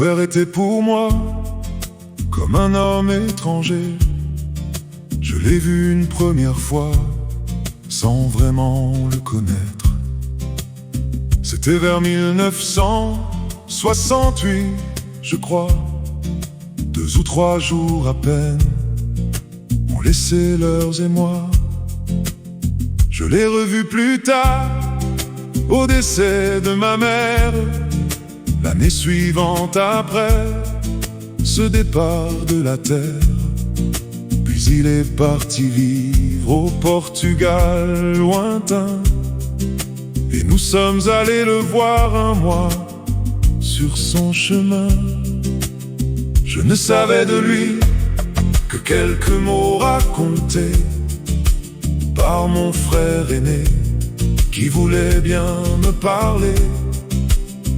père était pour moi comme un homme étranger. Je l'ai vu une première fois sans vraiment le connaître. C'était vers 1968, je crois. 2 ou 3 jours à peine ont laissé leurs émois. Je l'ai revu plus tard, au décès de ma mère, l'année suivante après ce départ de la terre. Puis il est parti vivre au Portugal lointain, et nous sommes allés le voir un mois sur son chemin. Je ne savais de lui que quelques mots racontés par mon frère aîné, qui voulait bien me parler.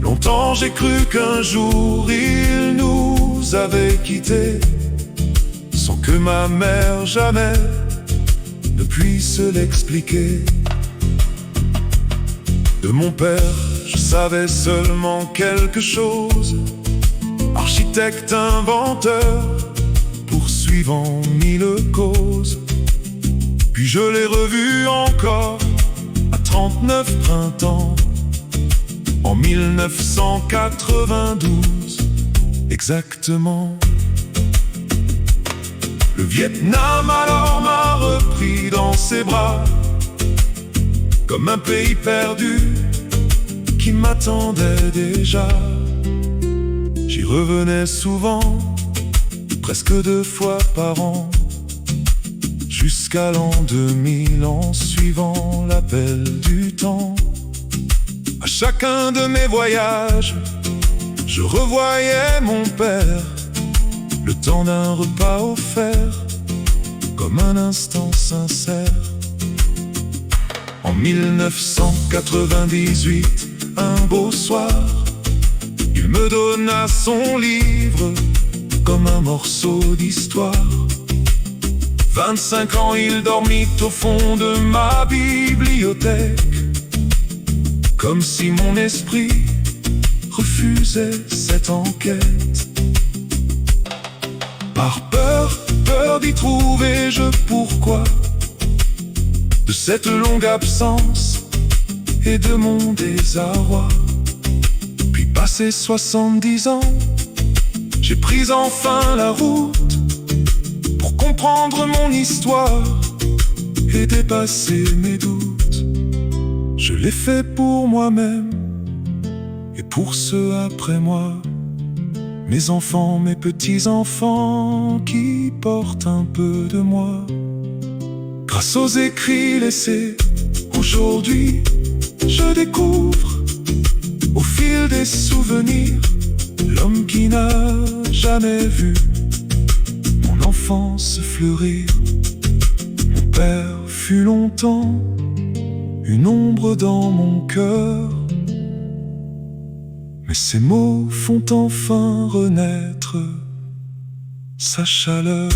Longtemps j'ai cru qu'un jour il nous avait quittés, sans que ma mère jamais ne puisse l'expliquer. De mon père, je savais seulement quelque chose: architecte, inventeur, poursuivant 1000 causes. Puis je l'ai revu encore à 39 printemps, en 1992 exactement. Le Vietnam alors m'a repris dans ses bras, comme un pays perdu qui m'attendait déjà. J'y revenais souvent, presque 2 fois par an, jusqu'à l'an 2000, en suivant l'appel du temps. À chacun de mes voyages, je revoyais mon père, le temps d'un repas offert, comme un instant sincère. En 1998, un beau soir, il me donna son livre comme un morceau d'histoire. 25 ans, il dormit au fond de ma bibliothèque, comme si mon esprit refusait cette enquête. Par peur d'y trouver je pourquoi de cette longue absence et de mon désarroi. Puis passé 70 ans, j'ai pris enfin la route pour comprendre mon histoire et dépasser mes doutes. Je l'ai fait pour moi-même et pour ceux après moi, mes enfants, mes petits-enfants qui portent un peu de moi. Grâce aux écrits laissés, aujourd'hui, je découvre, au fil des souvenirs, l'homme qui n'a jamais vu mon enfance fleurir. Mon père fut longtemps une ombre dans mon cœur, mais ces mots font enfin renaître sa chaleur.